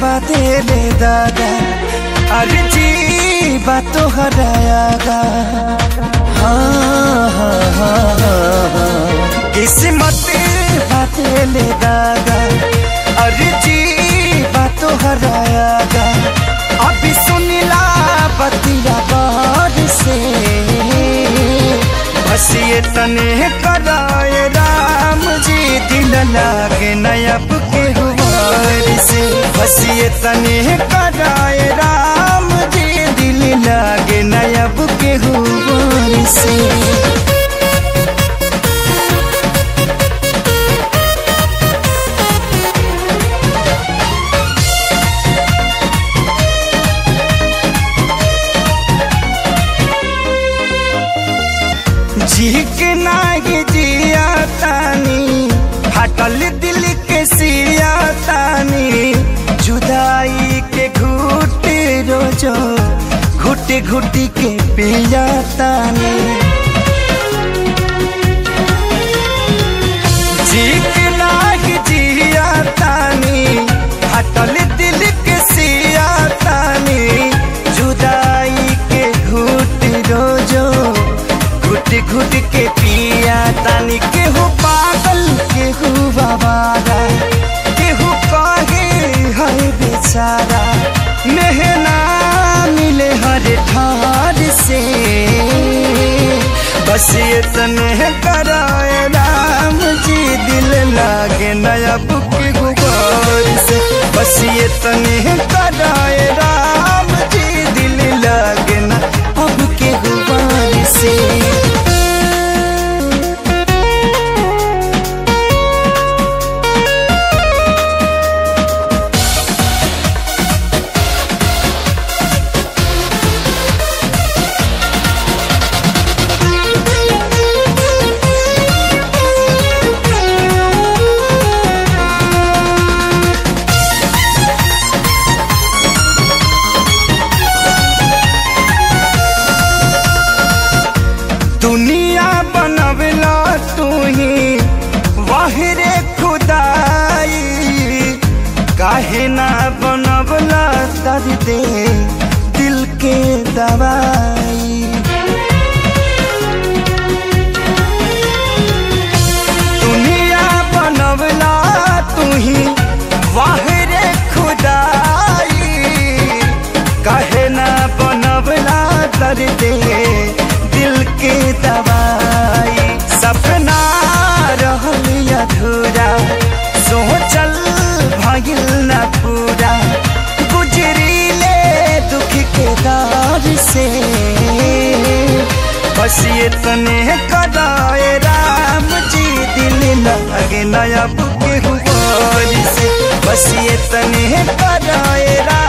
बातेले दादा अरे जी बात तो हरायागा। हाँ हाँ हाँ हाँ किस्मत बातेले दादा अरे जी बात तो हरायागा। अभी सुनिला बतिया बार से बस ये तने कराए राम जी दिल लागे नयब के हुआर से। बस ये तने कराए राम जी दिल लागे नयब के हुआर से। जी के नागी जिया तानी हटल दिल के सिया तानी जुदाई के घुट रोजो घुट घुट के पिया तानी। जी के नागी जिया तानी हटल दिल के सिया तानी जुदाई के घुट रोजो घुट घुट के पिया तानी। केहू पागल केहू बाबारा केहू कहे है बेचारा मेहना मिले हर ठार से। बस ये तने कराए राम जी दिल लागे नयब के गुबार से। बस ये तने कराए राम जी दिल लागे ना अब के गुबार से। दुनिया बनवला तू ही वाहिरे खुदाई काहे ना बनवला दर्द दिल के दवाई। दुनिया बनवला तू ही वाहिरे खुदाई काहे ना बनवला दर्द दिल के दवाई। सपना रहल अधूरा सोचल भइल न पूरा गुजरीले दुख के दौर से। बस ये तने कराए राम जी दिल लागे नयब के हुआर से। बस ये तने कराए राम